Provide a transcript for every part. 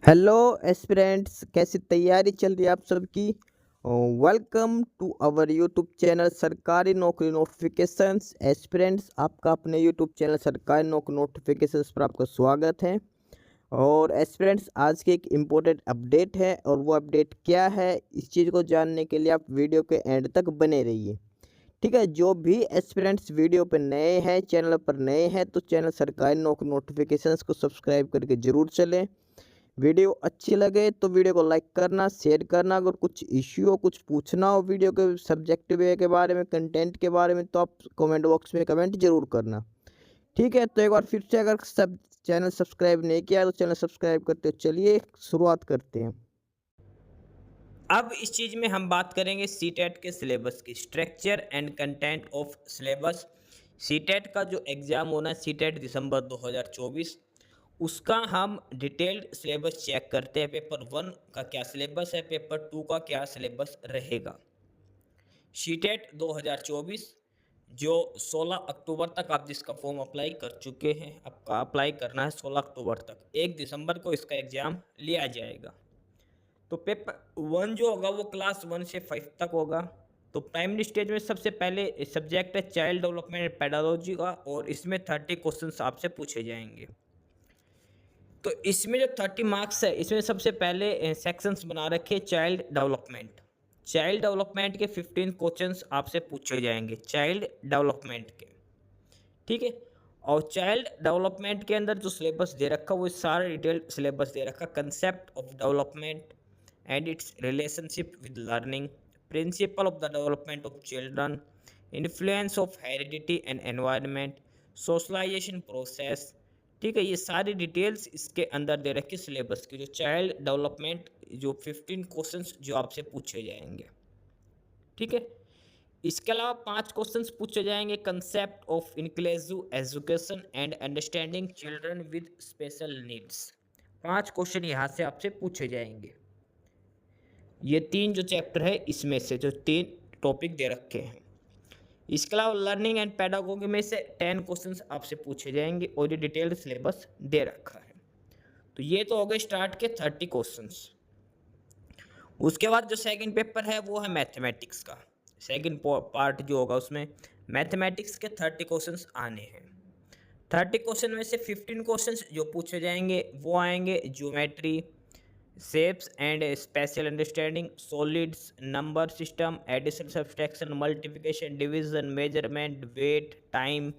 Hello aspirants, कैसी तैयारी चल रही है आप सबकी। Welcome to our YouTube channel सरकारी नौकरी नोटिफिकेशंस। एस्पिरेंट्स, आपका अपने यूट्यूब चैनल सरकारी नौकरी नोटिफिकेशंस पर आपका स्वागत है। और एस्पिरेंट्स, आज की एक इम्पोर्टेंट अपडेट है और वो अपडेट क्या है, इस चीज़ को जानने के लिए आप वीडियो के एंड तक बने रहिए। ठीक है, जो भी एस्पिरेंट्स वीडियो पर नए हैं, चैनल पर नए हैं, तो चैनल सरकारी नौकरी नोटिफिकेशंस को सब्सक्राइब करके ज़रूर चलें। वीडियो अच्छी लगे तो वीडियो को लाइक करना, शेयर करना। अगर कुछ इश्यू हो, कुछ पूछना हो वीडियो के सब्जेक्ट वे के बारे में, कंटेंट के बारे में, तो आप कमेंट बॉक्स में कमेंट जरूर करना। ठीक है, तो एक बार फिर से अगर सब चैनल सब्सक्राइब नहीं किया तो चैनल सब्सक्राइब करते हो। चलिए शुरुआत करते हैं। अब इस चीज़ में हम बात करेंगे सीटेट के सिलेबस की, structure and content of syllabus. CTET का जो एग्ज़ाम होना है, सीटेट दिसंबर 2024, उसका हम डिटेल्ड सिलेबस चेक करते हैं। पेपर 1 का क्या सिलेबस है, पेपर 2 का क्या सिलेबस रहेगा। सीटेट 2024 जो 16 अक्टूबर तक आप जिसका फॉर्म अप्लाई कर चुके हैं, आपका अप्लाई करना है 16 अक्टूबर तक। 1 दिसंबर को इसका एग्ज़ाम लिया जाएगा। तो पेपर 1 जो होगा वो क्लास 1 से 5 तक होगा। तो प्राइमरी स्टेज में सबसे पहले सब्जेक्ट है चाइल्ड डेवलपमेंट एंड पेडालॉजी का, और इसमें 30 क्वेश्चंस आपसे पूछे जाएंगे। तो इसमें जो 30 मार्क्स है, इसमें सबसे पहले सेक्शंस बना रखे चाइल्ड डेवलपमेंट। चाइल्ड डेवलपमेंट के 15 क्वेश्चंस आपसे पूछे जाएंगे, चाइल्ड डेवलपमेंट के। ठीक है। और चाइल्ड डेवलपमेंट के अंदर जो सिलेबस दे रखा वो सारा डिटेल सिलेबस दे रखा। Concept of development and its relationship with learning, principle of the development of children, influence of heredity and environment, socialization process. ठीक है, ये सारी डिटेल्स इसके अंदर दे रखी सिलेबस की। जो चाइल्ड डेवलपमेंट जो 15 क्वेश्चंस जो आपसे पूछे जाएंगे। ठीक है। इसके अलावा 5 क्वेश्चंस पूछे जाएंगे, concept of inclusive education and understanding children with special needs. 5 question यहाँ से आपसे पूछे जाएंगे। ये 3 जो चैप्टर है इसमें से जो 3 टॉपिक दे रखे हैं। इसके अलावा लर्निंग एंड पेडागोगी में से 10 क्वेश्चंस आपसे पूछे जाएंगे और ये डिटेल्ड सिलेबस दे रखा है। तो ये तो हो गए स्टार्ट के 30 क्वेश्चंस। उसके बाद जो सेकंड पेपर है वो है मैथमेटिक्स का। सेकंड पार्ट जो होगा उसमें मैथमेटिक्स के 30 क्वेश्चंस आने हैं। 30 क्वेश्चन में से 15 क्वेश्चंस जो पूछे जाएंगे वो आएंगे geometry, shapes and spatial understanding, solids, number system, addition subtraction, multiplication, division, measurement, weight, time.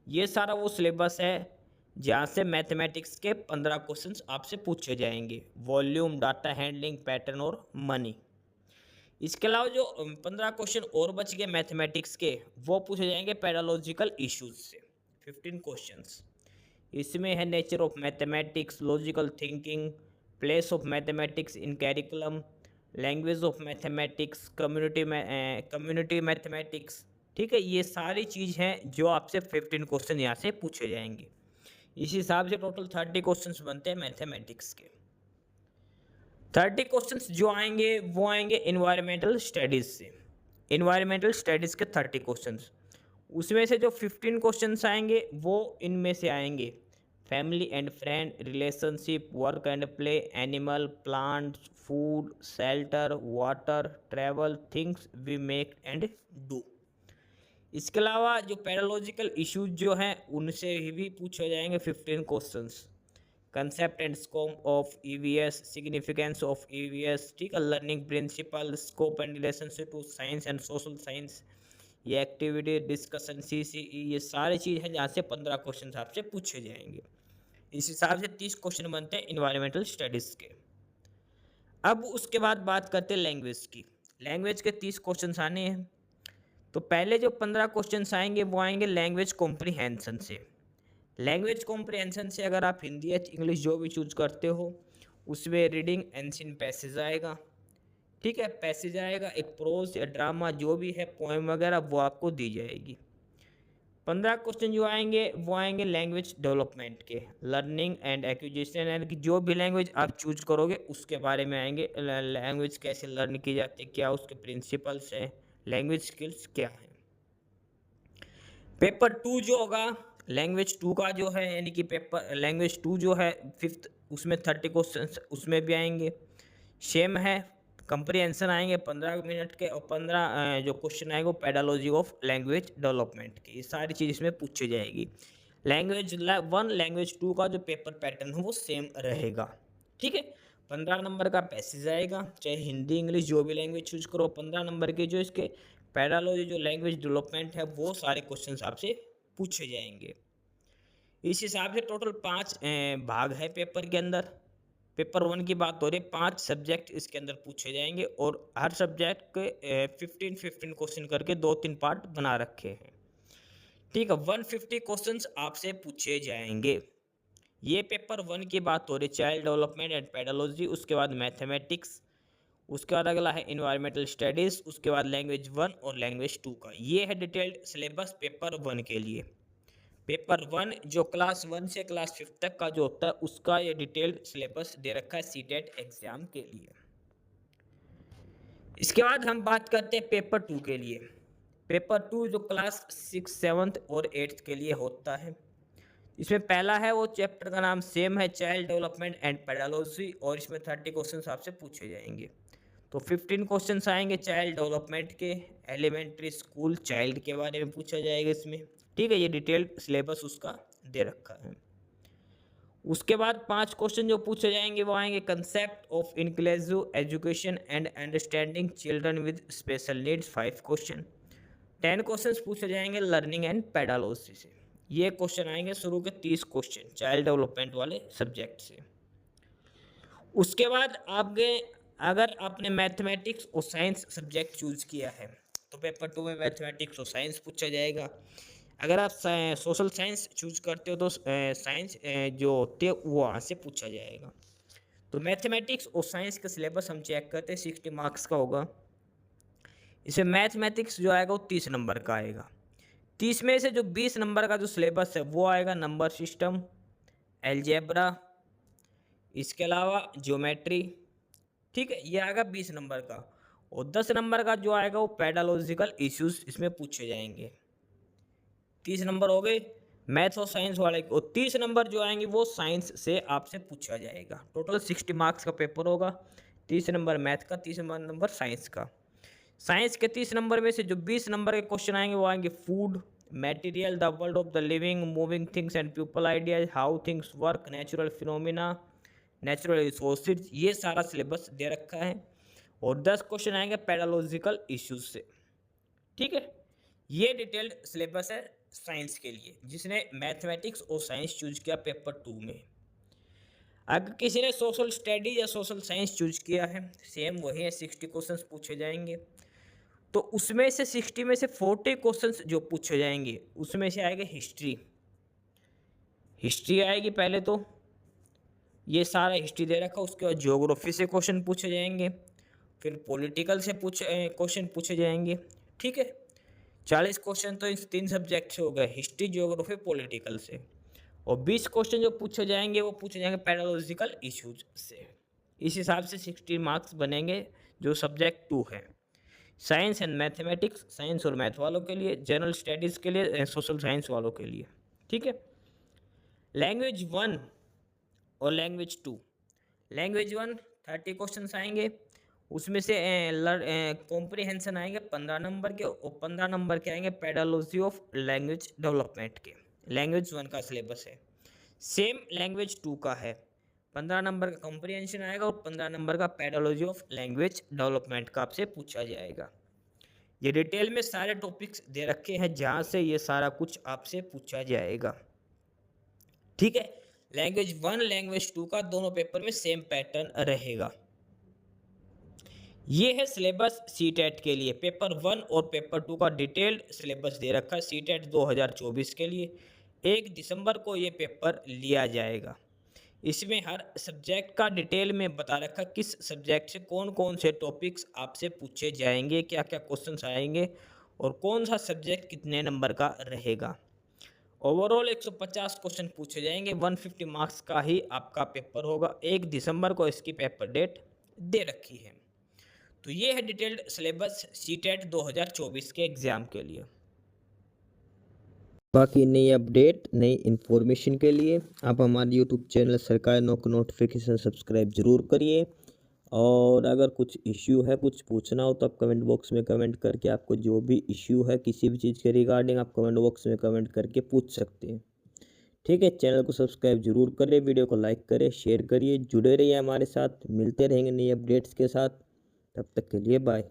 ये सारा वो सिलेबस है जहाँ से मैथमेटिक्स के 15 क्वेश्चंस आपसे पूछे जाएंगे। वॉल्यूम, डाटा हैंडलिंग, पैटर्न और मनी। इसके अलावा जो 15 क्वेश्चन और बच गए मैथमेटिक्स के, वो पूछे जाएंगे पैरालॉजिकल इश्यूज से। 15 क्वेश्चंस इसमें है nature of mathematics, logical thinking, place of mathematics in curriculum, language of mathematics, community mathematics. ठीक है, ये सारी चीज़ हैं जो आपसे 15 क्वेश्चन यहाँ से पूछे जाएंगे। इस हिसाब से टोटल 30 क्वेश्चंस बनते हैं मैथमेटिक्स के। 30 क्वेश्चंस जो आएंगे वो आएंगे इन्वायरमेंटल स्टडीज़ से। इन्वायरमेंटल स्टडीज़ के 30 क्वेश्चंस, उसमें से जो 15 क्वेश्चंस आएंगे वो इनमें से आएंगे family and friend, relationship, work and play, animal, plants, food, shelter, water, travel, things we make and do. इसके अलावा जो पैरालॉजिकल इश्यूज जो हैं उनसे भी पूछे जाएंगे 15 questions. Concept and scope of EVS, significance of EVS, ठीक है, learning principle, scope and relationship to science and social science, ये एक्टिविटी, डिस्कशन, सीसीई, ये सारी चीज़ हैं जहाँ से 15 क्वेश्चन आपसे पूछे जाएंगे। इस हिसाब से 30 क्वेश्चन बनते हैं इन्वायरमेंटल स्टडीज़ के। अब उसके बाद बात करते हैं लैंग्वेज की। लैंग्वेज के 30 क्वेश्चन आने हैं। तो पहले जो 15 क्वेश्चन आएंगे वो आएंगे लैंग्वेज कॉम्प्रीहेंशन से। लैंग्वेज कॉम्प्रीहेंशन से अगर आप हिंदी या इंग्लिश जो भी चूज करते हो, उसमें रीडिंग एंशिएंट पैसेज आएगा। ठीक है, पैसेज आएगा, एक प्रोज या ड्रामा जो भी है, पोएम वगैरह, वो आपको दी जाएगी। 15 क्वेश्चन जो आएंगे वो आएंगे लैंग्वेज डेवलपमेंट के, लर्निंग एंड एक्विजिशन, यानी कि जो भी लैंग्वेज आप चूज करोगे उसके बारे में आएंगे। लैंग्वेज कैसे लर्न की जाती है, क्या उसके प्रिंसिपल्स हैं, लैंग्वेज स्किल्स क्या हैं। पेपर 2 जो होगा लैंग्वेज 2 का जो है यानी कि पेपर लैंग्वेज 2 जो है 5th, उसमें 30 क्वेश्चन उसमें भी आएंगे। सेम है, कंप्रीहेंशन आएंगे 15 मिनट के, और 15 जो क्वेश्चन आएंगे वो पेडालॉजी ऑफ लैंग्वेज डेवलपमेंट के, ये सारी चीज़ इसमें पूछी जाएगी। लैंग्वेज 1 लैंग्वेज 2 का जो पेपर पैटर्न है वो सेम रहेगा। ठीक है, 15 नंबर का पैसेज आएगा, चाहे हिंदी इंग्लिश जो भी लैंग्वेज चूज करो। 15 नंबर के जो इसके पेडालॉजी जो लैंग्वेज डेवलपमेंट है वो सारे क्वेश्चन आपसे पूछे जाएंगे। इस हिसाब से टोटल 5 भाग है पेपर के अंदर। पेपर 1 की बात हो रही है, 5 सब्जेक्ट इसके अंदर पूछे जाएंगे और हर सब्जेक्ट के 15 क्वेश्चन करके 2-3 पार्ट बना रखे हैं। ठीक है, 150 क्वेश्चंस आपसे पूछे जाएंगे। ये पेपर 1 की बात हो रही है, चाइल्ड डेवलपमेंट एंड पेडालॉजी, उसके बाद मैथमेटिक्स, उसके बाद अगला है इन्वायरमेंटल स्टडीज, उसके बाद लैंग्वेज 1 और लैंग्वेज 2 का। ये है डिटेल्ड सिलेबस पेपर 1 के लिए। पेपर 1 जो क्लास 1 से क्लास 5 तक का जो होता है उसका ये डिटेल्ड सिलेबस दे रखा है सीटेट एग्जाम के लिए। इसके बाद हम बात करते हैं पेपर 2 के लिए। पेपर 2 जो क्लास 6, 7 और 8 के लिए होता है। इसमें पहला है वो चैप्टर का नाम सेम है, चाइल्ड डेवलपमेंट एंड पेडालॉजी, और इसमें 30 क्वेश्चन आपसे पूछे जाएंगे। तो 15 क्वेश्चंस आएंगे चाइल्ड डेवलपमेंट के, एलिमेंट्री स्कूल चाइल्ड के बारे में पूछा जाएगा इसमें। ठीक है, ये डिटेल्ड सिलेबस उसका दे रखा है। उसके बाद 5 क्वेश्चन जो पूछे जाएंगे वो आएंगे concept of inclusive education and understanding children with special needs 5 question. 10 question पूछे जाएंगे लर्निंग एंड पेडालॉजी से। ये क्वेश्चन आएंगे शुरू के 30 क्वेश्चन चाइल्ड डेवलपमेंट वाले सब्जेक्ट से। उसके बाद आपके अगर आपने मैथमेटिक्स और साइंस सब्जेक्ट चूज किया है तो पेपर 2 में मैथमेटिक्स और साइंस पूछा जाएगा। अगर आप सोशल साइंस चूज करते हो तो साइंस जो होती है वो वहाँ से पूछा जाएगा। तो मैथमेटिक्स और साइंस का सिलेबस हम चेक करते हैं, 60 मार्क्स का होगा। इसमें मैथमेटिक्स जो आएगा वो 30 नंबर का आएगा। 30 में से जो 20 नंबर का जो सिलेबस है वो आएगा नंबर सिस्टम, एलजेब्रा, इसके अलावा ज्योमेट्री। ठीक है, ये आएगा 20 नंबर का। और 10 नंबर का जो आएगा वो पेडालॉजिकल इश्यूज इसमें पूछे जाएंगे। 30 नंबर हो गए मैथ्स और साइंस वाले, और 30 नंबर जो आएंगे वो साइंस से आपसे पूछा जाएगा। टोटल 60 मार्क्स का पेपर होगा, 30 नंबर मैथ का, 30 नंबर साइंस का। साइंस के 30 नंबर में से जो 20 नंबर के क्वेश्चन आएंगे वो आएंगे food, material, the world of the living, moving things and people ideas, how things work, natural phenomena, natural resources, ये सारा सिलेबस दे रखा है। और 10 क्वेश्चन आएंगे पेडालॉजिकल इश्यूज से। ठीक है, ये डिटेल्ड सिलेबस है साइंस के लिए जिसने मैथमेटिक्स और साइंस चूज किया पेपर 2 में। अगर किसी ने सोशल स्टडी या सोशल साइंस चूज किया है सेम वही है, 60 क्वेश्चंस पूछे जाएंगे। तो उसमें से 60 में से 40 क्वेश्चंस जो पूछे जाएंगे उसमें से आएगा हिस्ट्री। हिस्ट्री आएगी पहले, तो ये सारा हिस्ट्री दे रखा। उसके बाद ज्योग्राफी से क्वेश्चन पूछे जाएंगे, फिर पॉलिटिकल से क्वेश्चन पूछे जाएंगे। ठीक है, 40 क्वेश्चन तो इन 3 सब्जेक्ट से हो गए, हिस्ट्री, ज्योग्राफी, पॉलिटिकल से। और 20 क्वेश्चन जो पूछे जाएंगे वो पूछे जाएंगे पेडालॉजिकल इश्यूज से। इस हिसाब से 60 मार्क्स बनेंगे जो सब्जेक्ट 2 है। साइंस एंड मैथमेटिक्स, साइंस और मैथ वालों के लिए, जनरल स्टडीज़ के लिए, सोशल साइंस वालों के लिए। ठीक है, लैंग्वेज 1 और लैंग्वेज 2। लैंग्वेज 1 30 क्वेश्चन आएंगे, उसमें से कॉम्प्रिहेंशन आएंगे 15 नंबर के, और 15 नंबर के आएंगे पेडालॉजी ऑफ लैंग्वेज डेवलपमेंट के। लैंग्वेज 1 का सिलेबस है सेम लैंग्वेज 2 का है। 15 नंबर का कॉम्प्रिहेंशन आएगा और 15 नंबर का पेडालॉजी ऑफ लैंग्वेज डेवलपमेंट का आपसे पूछा जाएगा। ये डिटेल में सारे टॉपिक्स दे रखे हैं जहाँ से ये सारा कुछ आपसे पूछा जाएगा। ठीक है, लैंग्वेज 1 लैंग्वेज 2 का दोनों पेपर में सेम पैटर्न रहेगा। ये है सिलेबस सीटेट के लिए। पेपर 1 और पेपर 2 का डिटेल्ड सिलेबस दे रखा है सीटेट 2024 के लिए। 1 दिसंबर को ये पेपर लिया जाएगा। इसमें हर सब्जेक्ट का डिटेल में बता रखा किस सब्जेक्ट से कौन कौन से टॉपिक्स आपसे पूछे जाएंगे, क्या क्या क्वेश्चंस आएंगे और कौन सा सब्जेक्ट कितने नंबर का रहेगा। ओवरऑल 150 क्वेश्चन पूछे जाएंगे, 150 मार्क्स का ही आपका पेपर होगा। 1 दिसंबर को इसकी पेपर डेट दे रखी है। तो ये है डिटेल्ड सिलेबस सीटेट 2024 के एग्ज़ाम के लिए। बाकी नई अपडेट नई इन्फॉर्मेशन के लिए आप हमारे यूट्यूब चैनल सरकारी नौकरी नोटिफिकेशन सब्सक्राइब जरूर करिए। और अगर कुछ इश्यू है, कुछ पूछना हो तो आप कमेंट बॉक्स में कमेंट करके, आपको जो भी इश्यू है किसी भी चीज़ के रिगार्डिंग, आप कमेंट बॉक्स में कमेंट करके पूछ सकते हैं। ठीक है, चैनल को सब्सक्राइब जरूर करें, वीडियो को लाइक करें, शेयर करिए, जुड़े रहिए हमारे साथ। मिलते रहेंगे नई अपडेट्स के साथ, तब तक के लिए बाय।